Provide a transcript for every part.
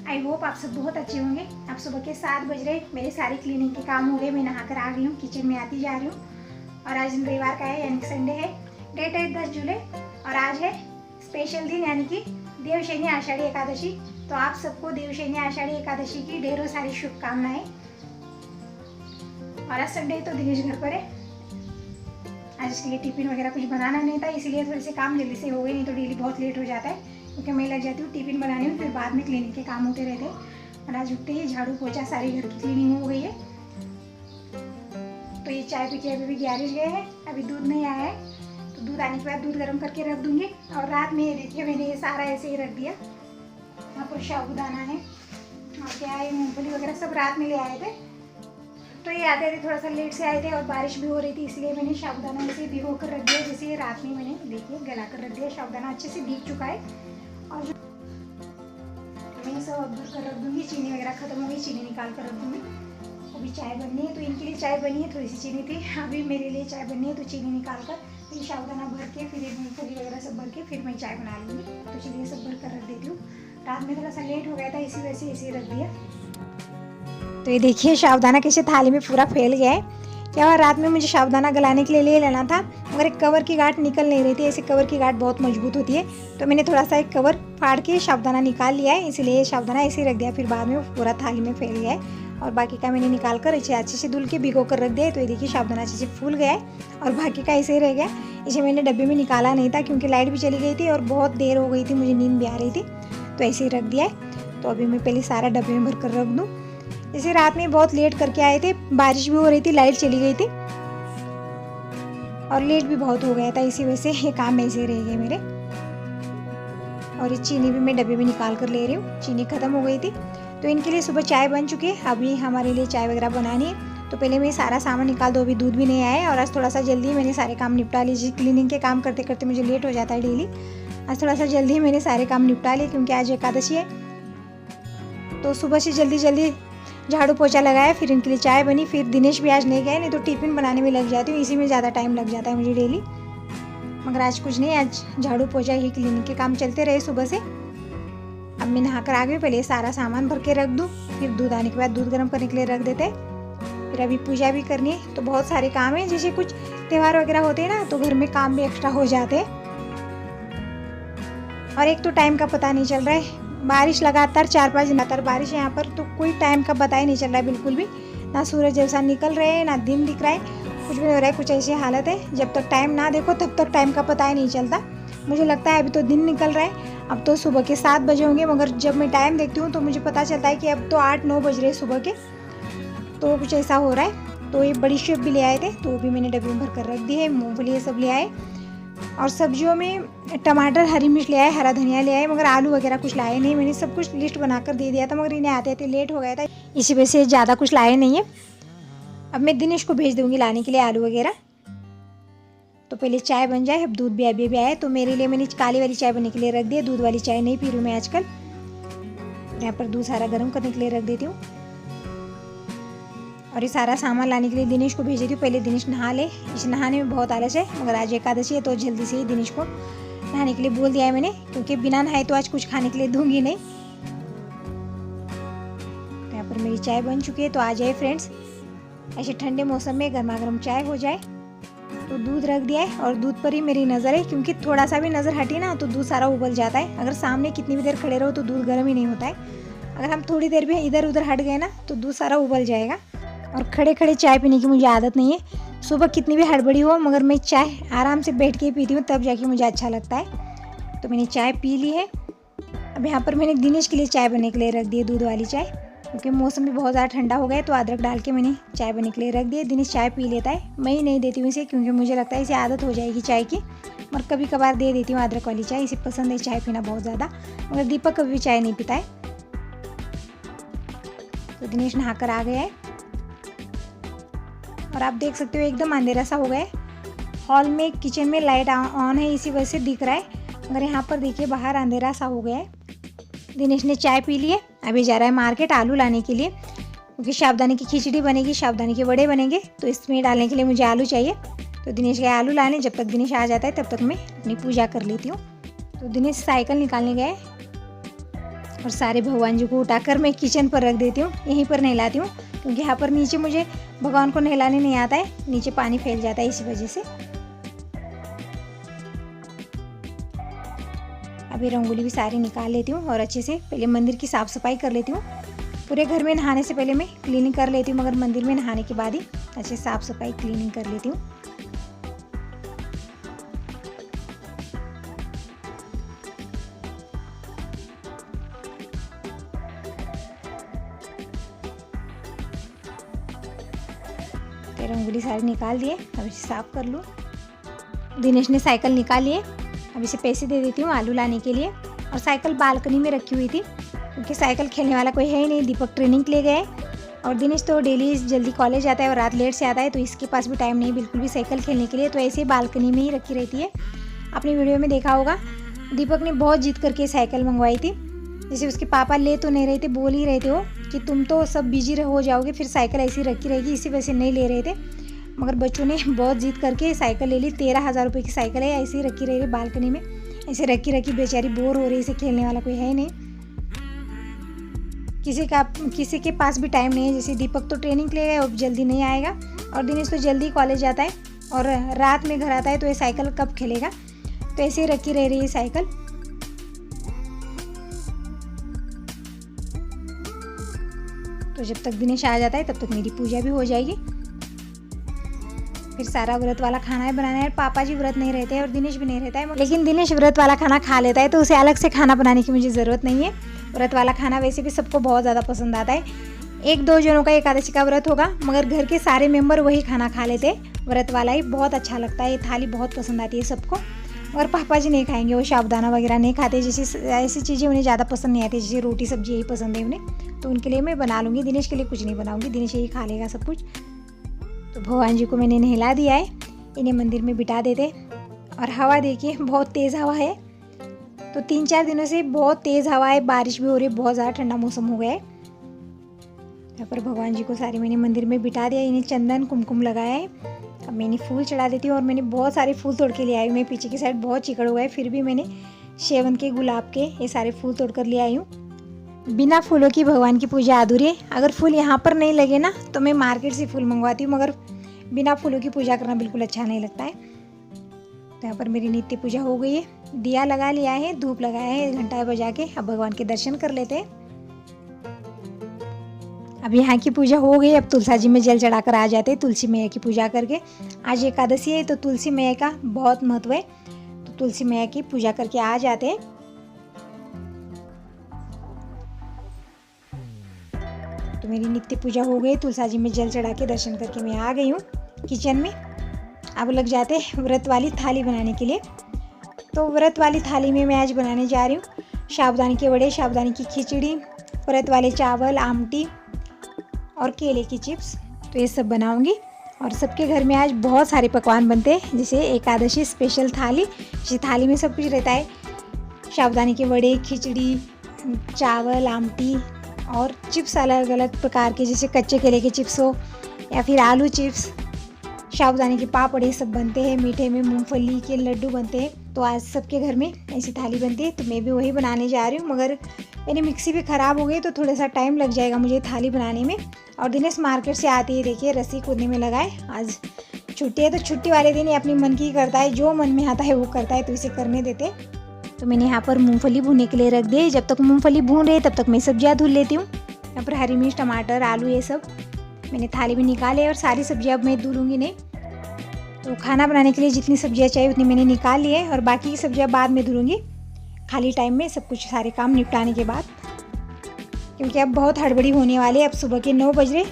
I hope आप सब बहुत अच्छे होंगे। अब सुबह के 7 बज रहे, मेरे सारे क्लीनिंग के काम हो गए, मैं नहा कर आ गई हूँ, किचन में आती जा रही हूँ। और आज रविवार का है यानी संडे है, डेट है 10 जुलाई और आज है स्पेशल दिन यानी कि देवशयनी आषाढ़ी एकादशी। तो आप सबको देवशयनी आषाढ़ी एकादशी की ढेरों सारी शुभकामनाएं। और आज संडे तो दिनेश घर पर है, आज इसके लिए टिफिन वगैरह कुछ बनाना नहीं था, इसीलिए थोड़े से काम जल्दी से हो गए, नहीं तो डेली बहुत लेट हो जाता है क्योंकि मैं लग जाती हूँ टिफिन बनाने में, फिर बाद में क्लीनिंग के काम होते रहते हैं। और आज उठते ही झाड़ू पोछा सारी घर की क्लीनिंग हो गई है। तो ये चाय पी के अभी भी गैरेज गए हैं, अभी दूध नहीं आया है, तो दूध आने के बाद दूध गर्म करके रख दूंगी। और रात में ये देखिए मैंने ये सारा ऐसे ही रख दिया। यहाँ पर साबूदाना है और क्या है, मूंगफली वगैरह सब रात में ले आए थे, तो ये आते थे थोड़ा सा लेट से आए थे और बारिश भी हो रही थी, इसलिए मैंने साबूदाना ऐसे भिगो कर रख दिया। जैसे रात में मैंने देखिए गला कर रख दिया, साबूदाना अच्छे से भीग चुका है। और जो मैं सब अब दूर कर रख दूँगी, चीनी वगैरह खत्म हो गई, चीनी निकाल कर रख दूँगी। अभी चाय बननी है, तो इनके लिए चाय बनी है, थोड़ी सी चीनी थी, अभी मेरे लिए चाय बननी है, तो चीनी निकाल कर फिर साबूदाना भर के फिर मूंगफली वगैरह सब भर के फिर मैं चाय बना लूँगी। तो चलिए सब भर कर रख देती हूँ। रात में थोड़ा सा लेट हो गया था, इसी वजह से इसे रख दिया। तो ये देखिए साबूदाना कैसे थाली में पूरा फैल गया है। क्या हुआ, रात में मुझे साबूदाना गलाने के लिए ले लेना था, मगर एक कवर की गांठ निकल नहीं रही थी। ऐसे कवर की गांठ बहुत मजबूत होती है, तो मैंने थोड़ा सा एक कवर फाड़ के साबूदाना निकाल लिया है, इसीलिए साबूदाना ऐसे ही रख दिया। फिर बाद में वो पूरा थाली में फैल गया है और बाकी का मैंने निकाल कर इसे अच्छे से धुल के भिगो कर रख दिया। तो ये देखिए साबूदाना अच्छे से फूल गया है और बाकी का ऐसे ही रह गया। इसे मैंने डब्बे में निकाला नहीं था क्योंकि लाइट भी चली गई थी और बहुत देर हो गई थी, मुझे नींद भी आ रही थी, तो ऐसे ही रख दिया है। तो अभी मैं पहले सारा डब्बे में भर कर रख दूँ। जैसे रात में बहुत लेट करके आए थे, बारिश भी हो रही थी, लाइट चली गई थी और लेट भी बहुत हो गया था, इसी वजह से ये काम ऐसे रह गए मेरे। और ये चीनी भी मैं डब्बे में निकाल कर ले रही हूँ, चीनी खत्म हो गई थी। तो इनके लिए सुबह चाय बन चुकी है, अभी हमारे लिए चाय वगैरह बनानी है। तो पहले मैं सारा सामान निकाल दो, अभी दूध भी नहीं आया है। और आज थोड़ा सा जल्दी मैंने सारे काम निपटा लिए, क्लीनिंग के काम करते करते मुझे लेट हो जाता है डेली। आज थोड़ा सा जल्दी मैंने सारे काम निपटा लिए क्योंकि आज एकादशी है। तो सुबह से जल्दी जल्दी झाड़ू पोछा लगाया, फिर इनके लिए चाय बनी। फिर दिनेश भी आज नहीं गए, नहीं तो टिफिन बनाने में लग जाती हूँ, इसी में ज़्यादा टाइम लग जाता है मुझे डेली। मगर आज कुछ नहीं, आज झाड़ू पोछा ही क्लीनिक के काम चलते रहे सुबह से। अब मैं नहा कर आ गई, पहले सारा सामान भर के रख दूँ, फिर दूध आने के बाद दूध गर्म करने के लिए रख देते हैं। फिर अभी पूजा भी करनी है, तो बहुत सारे काम हैं। जैसे कुछ त्यौहार वगैरह होते हैं ना, तो घर में काम भी एक्स्ट्रा हो जाते हैं। और एक तो टाइम का पता नहीं चल रहा है, बारिश लगातार 4-5 दिन लगातार बारिश है यहाँ पर, तो कोई टाइम का पता ही नहीं चल रहा है बिल्कुल भी। ना सूरज जैसा निकल रहे हैं, ना दिन दिख रहा है, कुछ भी नहीं हो रहा है। कुछ ऐसी हालत है, जब तक टाइम ना देखो तब तक टाइम का पता ही नहीं चलता। मुझे लगता है अभी तो दिन निकल रहा है, अब तो सुबह के 7 बजे होंगे, मगर जब मैं टाइम देखती हूँ तो मुझे पता चलता है कि अब तो 8-9 बज रहे सुबह के। तो कुछ ऐसा हो रहा है। तो ये बड़ी शेप भी ले आए थे, तो वो भी मैंने डब्बे में भर कर रख दी है। मूँगफली ये सब ले आए और सब्जियों में टमाटर, हरी मिर्च ले आए, हरा धनिया ले आए, मगर आलू वगैरह कुछ लाए नहीं। मैंने सब कुछ लिस्ट बनाकर दे दिया था, मगर इन्हें आते आते लेट हो गया था, इसी वजह से ज़्यादा कुछ लाए नहीं है। अब मैं दिनेश को भेज दूँगी लाने के लिए आलू वगैरह। तो पहले चाय बन जाए, अब दूध भी अभी आया है। तो मेरे लिए मैंने काली वाली चाय बनने के लिए रख दी है, दूध वाली चाय नहीं पी रही हूँ मैं आजकल। यहाँ पर दूध सारा गर्म करने के लिए रख देती हूँ और ये सारा सामान लाने के लिए दिनेश को भेज देती हूँ। पहले दिनेश नहा ले, इसे नहाने में बहुत आलस है, मगर आज एकादशी है तो जल्दी से ही दिनेश को नहाने के लिए बोल दिया है मैंने, क्योंकि बिना नहाए तो आज कुछ खाने के लिए दूंगी नहीं। तो यहाँ पर मेरी चाय बन चुकी है। तो आ जाए फ्रेंड्स, ऐसे ठंडे मौसम में गर्मा गर्म चाय हो जाए। तो दूध रख दिया है और दूध पर ही मेरी नज़र है, क्योंकि थोड़ा सा भी नज़र हटी ना तो दूध सारा उबल जाता है। अगर सामने कितनी भी देर खड़े रहो तो दूध गर्म ही नहीं होता है। अगर हम थोड़ी देर भी इधर उधर हट गए ना तो दूध सारा उबल जाएगा। और खड़े खड़े चाय पीने की मुझे आदत नहीं है। सुबह कितनी भी हड़बड़ी हो, मगर मैं चाय आराम से बैठ के पीती हूँ, तब जाके मुझे अच्छा लगता है। तो मैंने चाय पी ली है। अब यहाँ पर मैंने दिनेश के लिए चाय बनने के लिए रख दी है, दूध वाली चाय, क्योंकि मौसम भी बहुत ज़्यादा ठंडा हो गया है। तो अदरक डाल के मैंने चाय बनने के लिए रख दी है। दिनेश चाय पी लेता है, मैं ही नहीं देती हूँ इसे, क्योंकि मुझे लगता है इसे आदत हो जाएगी चाय की। और कभी कभार दे देती हूँ अदरक वाली चाय, इसे पसंद है चाय पीना बहुत ज़्यादा, मगर दीपक कभी भी चाय नहीं पीता है। तो दिनेश नहा कर आ गया है और आप देख सकते हो एकदम अंधेरा सा हो गया है। हॉल में किचन में लाइट ऑन है, इसी वजह से दिख रहा है, मगर यहाँ पर देखिए बाहर अंधेरा सा हो गया है। दिनेश ने चाय पी ली है, अभी जा रहा है मार्केट आलू लाने के लिए, क्योंकि साबूदाने की खिचड़ी बनेगी, साबूदाने के वड़े बनेंगे, तो इसमें डालने के लिए मुझे आलू चाहिए। तो दिनेश गया आलू लाने, जब तक दिनेश आ जाता है तब तक मैं अपनी पूजा कर लेती हूँ। तो दिनेश साइकिल निकालने गए, और सारे भगवान जी को उठाकर मैं किचन पर रख देती हूँ, यहीं पर नहलाती हूँ, क्योंकि यहाँ पर नीचे मुझे भगवान को नहलाने नहीं आता है, नीचे पानी फैल जाता है इसी वजह से। अभी रंगोली भी सारी निकाल लेती हूँ और अच्छे से पहले मंदिर की साफ़ सफाई कर लेती हूँ। पूरे घर में नहाने से पहले मैं क्लीनिंग कर लेती हूँ, मगर मंदिर में नहाने के बाद ही अच्छे साफ़ सफाई क्लीनिंग कर लेती हूँ। तो रंगोली सारी निकाल दिए, अब इसे साफ़ कर लूँ। दिनेश ने साइकिल निकाल लिए, अब इसे पैसे दे देती हूँ आलू लाने के लिए। और साइकिल बालकनी में रखी हुई थी, क्योंकि साइकिल खेलने वाला कोई है ही नहीं। दीपक ट्रेनिंग के लिए गए और दिनेश तो डेली जल्दी कॉलेज आता है और रात लेट से आता है, तो इसके पास भी टाइम नहीं बिल्कुल भी साइकिल खेलने के लिए, तो ऐसे ही बालकनी में ही रखी रहती है। आपने वीडियो में देखा होगा, दीपक ने बहुत जिद करके साइकिल मंगवाई थी। जैसे उसके पापा ले तो नहीं रहे थे, बोल ही रहे थे वो कि तुम तो सब बिजी हो जाओगे, फिर साइकिल ऐसी रखी रहेगी, इसी वजह से नहीं ले रहे थे। मगर बच्चों ने बहुत जिद करके साइकिल ले ली। 13,000 रुपये की साइकिल है, ऐसे ही रखी रही बालकनी में, ऐसे रखी रखी बेचारी बोर हो रही, इसे खेलने वाला कोई है नहीं। किसी के पास भी टाइम नहीं है। जैसे दीपक तो ट्रेनिंग के लिए अब जल्दी नहीं आएगा, और दिनेश तो जल्दी कॉलेज जाता है और रात में घर आता है, तो ये साइकिल कब खेलेगा, तो ऐसे ही रखी रह रही है साइकिल। तो जब तक दिनेश आ जाता है तब तक मेरी पूजा भी हो जाएगी। फिर सारा व्रत वाला खाना है बनाना है। पापा जी व्रत नहीं रहते हैं और दिनेश भी नहीं रहता है, लेकिन दिनेश व्रत वाला खाना खा लेता है, तो उसे अलग से खाना बनाने की मुझे ज़रूरत नहीं है। व्रत वाला खाना वैसे भी सबको बहुत ज़्यादा पसंद आता है। 1-2 जनों का एकादशी का व्रत होगा, मगर घर के सारे मेंबर वही खाना खा लेते हैं, व्रत वाला ही बहुत अच्छा लगता है। ये थाली बहुत पसंद आती है सबको, मगर पापा जी नहीं खाएंगे, वो साबुदाना वगैरह नहीं खाते। जैसे ऐसी चीज़ें उन्हें ज़्यादा पसंद नहीं आती, जैसे रोटी सब्जी यही पसंद है उन्हें, तो उनके लिए मैं बना लूँगी। दिनेश के लिए कुछ नहीं बनाऊँगी, दिनेश यही खा लेगा सब कुछ। तो भगवान जी को मैंने नहला दिया है, इन्हें मंदिर में बिठा देते। और हवा देखिए, बहुत तेज़ हवा है। तो 3-4 दिनों से बहुत तेज़ हवा है, बारिश भी हो रही है, बहुत ज़्यादा ठंडा मौसम हो गया है। यहाँ पर भगवान जी को सारे मैंने मंदिर में बिठा दिया, इन्हें चंदन कुमकुम लगाया है। अब मैंने फूल चढ़ा देती हूँ, और मैंने बहुत सारे फूल तोड़ के ले आई हूँ। मैं पीछे की साइड बहुत चिकड़ हुआ है, फिर भी मैंने शेवंत के, गुलाब के ये सारे फूल तोड़ कर ले आई हूँ। बिना फूलों की भगवान की पूजा अधूरी है। अगर फूल यहाँ पर नहीं लगे ना, तो मैं मार्केट से फूल मंगवाती हूँ, मगर बिना फूलों की पूजा करना बिल्कुल अच्छा नहीं लगता है। तो यहाँ पर मेरी नित्य पूजा हो गई है, दिया लगा लिया है, धूप लगाया है, घंटा बजा के। अब भगवान के दर्शन कर लेते हैं। अब यहाँ की पूजा हो गई, अब तुलसा जी में जल चढ़ाकर आ जाते हैं तुलसी मैया की पूजा करके। आज एकादशी है, तो तुलसी मैया का बहुत महत्व है, तो तुलसी मैया की पूजा करके आ जाते हैं। तो मेरी नित्य पूजा हो गई, तुलसा जी में जल चढ़ा के दर्शन करके मैं आ गई हूँ किचन में। अब लग जाते हैं व्रत वाली थाली बनाने के लिए। तो व्रत वाली थाली में मैं आज बनाने जा रही हूँ साबूदाने के वड़े, साबूदाने की खिचड़ी, व्रत वाले चावल, आमटी और केले की चिप्स। तो ये सब बनाऊंगी। और सबके घर में आज बहुत सारे पकवान बनते हैं, जैसे एकादशी स्पेशल थाली। इस थाली में सब कुछ रहता है, साबूदाने के वड़े, खिचड़ी, चावल, आमटी और चिप्स अलग अलग प्रकार के, जैसे कच्चे केले के चिप्स हो या फिर आलू चिप्स, साबूदाने के पापड़, ये सब बनते हैं। मीठे में मूंगफली के लड्डू बनते हैं। तो आज सबके घर में ऐसी थाली बनती है, तो मैं भी वही बनाने जा रही हूँ। मगर मेरी मिक्सी भी ख़राब हो गई, तो थोड़ा सा टाइम लग जाएगा मुझे थाली बनाने में। और दिनेश मार्केट से आते ही देखिए रस्सी कूदने में लगा है। आज छुट्टी है, तो छुट्टी वाले दिन ये अपनी मन की करता है, जो मन में आता है वो करता है, तो इसे करने देते। तो मैंने यहाँ पर मूँगफली भूनने के लिए रख दी। जब तक मूँगफली भून रही है तब तक मैं सब्जियाँ धुल लेती हूँ। यहाँ पर हरी मिर्च, टमाटर, आलू, ये सब मैंने थाली में निकाले, और सारी सब्जियाँ अब मैं धुलूँगी नहीं। तो खाना बनाने के लिए जितनी सब्जियाँ चाहिए उतनी मैंने निकाल ली है, और बाकी की सब्जियाँ बाद में धुलूँगी खाली टाइम में, सब कुछ सारे काम निपटाने के बाद, क्योंकि अब बहुत हड़बड़ी होने वाली है। अब सुबह के 9 बज रहे।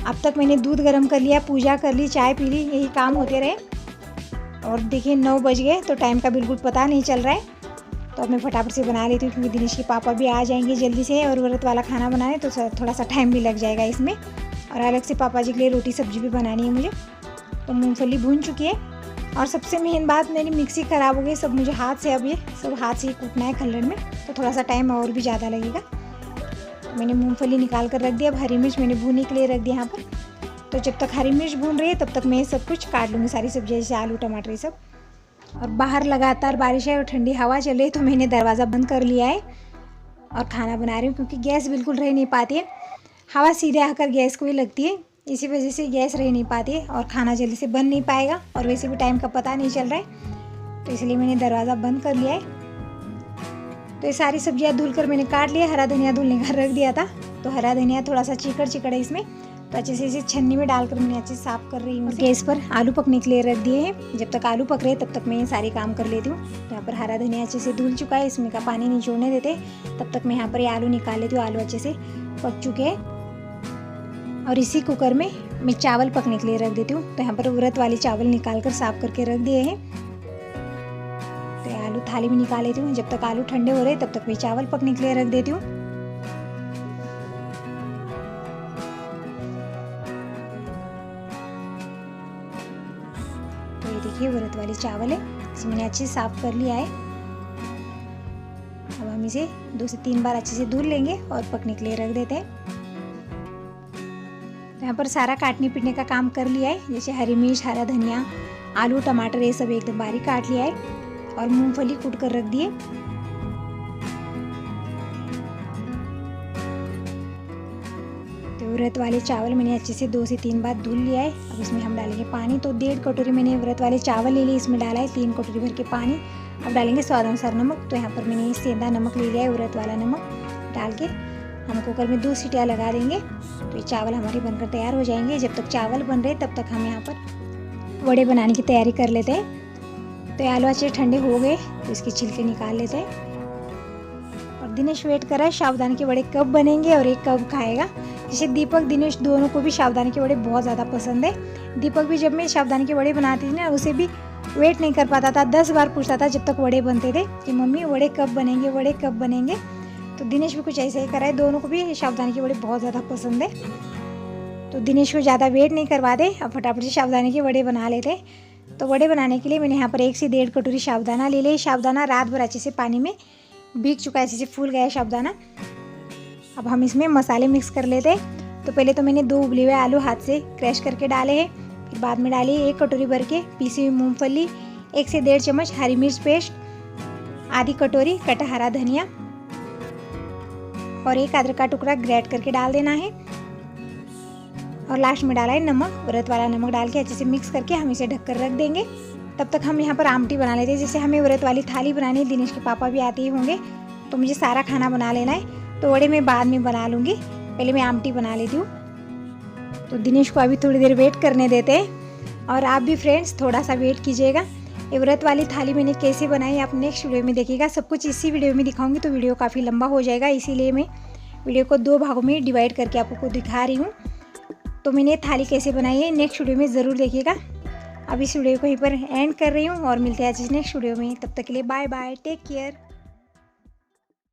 अब तक मैंने दूध गर्म कर लिया, पूजा कर ली, चाय पी ली, यही काम होते रहे। और देखिए 9 बज गए, तो टाइम का बिल्कुल पता नहीं चल रहा है। तो अब मैं फटाफट से बना लेती हूँ, क्योंकि दिनेश के पापा भी आ जाएंगे जल्दी से, और व्रत वाला खाना बनाने, तो थोड़ा सा टाइम भी लग जाएगा इसमें। और अलग से पापा जी के लिए रोटी सब्जी भी बनानी है मुझे। तो मूंगफली भून चुकी है। और सबसे मेन बात, मेरी मिक्सी ख़राब हो गई, सब मुझे हाथ से, अब ये सब हाथ से ही कूटना है खल्लड़ में, तो थोड़ा सा टाइम और भी ज़्यादा लगेगा। मैंने मूंगफली निकाल कर रख दिया। अब हरी मिर्च मैंने भूनने के लिए रख दिया यहाँ पर। तो जब तक हरी मिर्च भून रही है तब तक मैं सब कुछ काट लूँगी, सारी सब्जियाँ, जैसे आलू, टमाटर, ये सब। और बाहर लगातार बारिश है और ठंडी हवा चल रही है, तो मैंने दरवाज़ा बंद कर लिया है। और खाना बना रही हूँ, क्योंकि गैस बिल्कुल रह नहीं पाती है। हवा सीधे आकर गैस को ही लगती है, इसी वजह से गैस रह नहीं पाती है और खाना जल्दी से बन नहीं पाएगा, और वैसे भी टाइम का पता नहीं चल रहा है, तो इसलिए मैंने दरवाज़ा बंद कर लिया है। तो ये सारी सब्जियां धुलकर मैंने काट लिया। हरा धनिया धुलने का रख दिया था, तो हरा धनिया थोड़ा सा चिकड़ है इसमें, तो अच्छे से इसे छन्नी में डालकर मैंने अच्छे से साफ कर रही हूँ। गैस पर आलू पकने के लिए रख दिए हैं। जब तक आलू पक रहे तब तक मैं ये सारे काम कर लेती हूँ। तो यहाँ पर हरा धनिया अच्छे से धुल चुका है, इसमें का पानी निचोड़ने देते, तब तक मैं यहाँ पर ये आलू निकाल लेती हूँ। आलू अच्छे से पक चुके हैं, और इसी कुकर में मैं चावल पकने के लिए रख देती हूँ। तो यहाँ पर व्रत वाले चावल निकाल कर साफ करके रख दिए हैं। तो ये आलू थाली में निकाल लेती हूँ। जब तक आलू ठंडे हो रहे तब तक मैं चावल पकने के लिए रख देती हूँ। तो ये देखिए व्रत वाले चावल है, इसे मैंने अच्छे से साफ कर लिया है। अब हम इसे 2 से 3 बार अच्छे से धुल लेंगे और पकने के लिए रख देते हैं। तो यहाँ पर सारा काटने पीटने का काम कर लिया है, जैसे हरी मिर्च, हरा धनिया, आलू, टमाटर, ये सब एकदम बारीक काट लिया है, और मूंगफली कूट कर रख दिए। तो व्रत वाले चावल मैंने अच्छे से 2 से 3 बार धुल लिया है। अब इसमें हम डालेंगे पानी। तो 1.5 कटोरी मैंने व्रत वाले चावल ले लिए, इसमें डाला है 3 कटोरी भर के पानी। अब डालेंगे स्वाद अनुसार नमक। तो यहाँ पर मैंने सेंधा नमक ले लिया है, व्रत वाला नमक डाल के हम कुकर में 2 सीटियाँ लगा देंगे। तो ये चावल हमारे बनकर तैयार हो जाएंगे। जब तक चावल बन रहे तब तक हम यहाँ पर वड़े बनाने की तैयारी कर लेते हैं। तो आलू अच्छे ठंडे हो गए, तो इसके छिलके निकाल लेते हैं। और दिनेश वेट कर रहा है साबूदाने के वड़े कब बनेंगे और ये कब खाएगा। जैसे दीपक, दिनेश दोनों को भी साबूदाने के वड़े बहुत ज़्यादा पसंद है। दीपक भी जब मैं साबूदाने के वड़े बनाती थी ना, उसे भी वेट नहीं कर पाता था, 10 बार पूछता था जब तक वड़े बनते थे कि मम्मी वड़े कब बनेंगे, वड़े कब बनेंगे। तो दिनेश भी कुछ ऐसे ही कर रहा है, दोनों को भी साबूदाने के वड़े बहुत ज़्यादा पसंद है। तो दिनेश को ज़्यादा वेट नहीं करवाते, अब फटाफट से साबूदाने के वड़े बना लेते। तो वड़े बनाने के लिए मैंने यहाँ पर 1 से 1.5 कटोरी साबूदाना ले लिया। साबूदाना रात भर अच्छे से पानी में भीग चुका है, अच्छे से फूल गया है साबूदाना। अब हम इसमें मसाले मिक्स कर लेते हैं। तो पहले तो मैंने 2 उबले हुए आलू हाथ से क्रश करके डाले हैं, फिर बाद में डाली 1 कटोरी भर के पीसी हुई मूँगफली, 1 से 1.5 चम्मच हरी मिर्च पेस्ट, आधी कटोरी कटा हरा धनिया, और 1 अदरक का टुकड़ा ग्रेट करके डाल देना है। और लास्ट में डाला है नमक, व्रत वाला नमक डाल के अच्छे से मिक्स करके हम इसे ढककर रख देंगे। तब तक हम यहाँ पर आमटी बना लेते हैं। जैसे हमें व्रत वाली थाली बनानी है, दिनेश के पापा भी आते ही होंगे, तो मुझे सारा खाना बना लेना है। तो वड़े मैं बाद में बना लूँगी, पहले मैं आमटी बना लेती हूँ। तो दिनेश को अभी थोड़ी देर वेट करने देते हैं, और आप भी फ्रेंड्स थोड़ा सा वेट कीजिएगा। ये व्रत वाली थाली मैंने कैसे बनाई आप नेक्स्ट वीडियो में देखिएगा। सब कुछ इसी वीडियो में दिखाऊंगी, तो वीडियो काफ़ी लंबा हो जाएगा, इसीलिए मैं वीडियो को 2 भागों में डिवाइड करके आपको दिखा रही हूँ। तो मैंने थाली कैसे बनाई है नेक्स्ट वीडियो में ज़रूर देखिएगा। अब इस वीडियो को यहीं पर एंड कर रही हूँ, और मिलते हैं आज नेक्स्ट वीडियो में। तब तक के लिए बाय बाय, टेक केयर।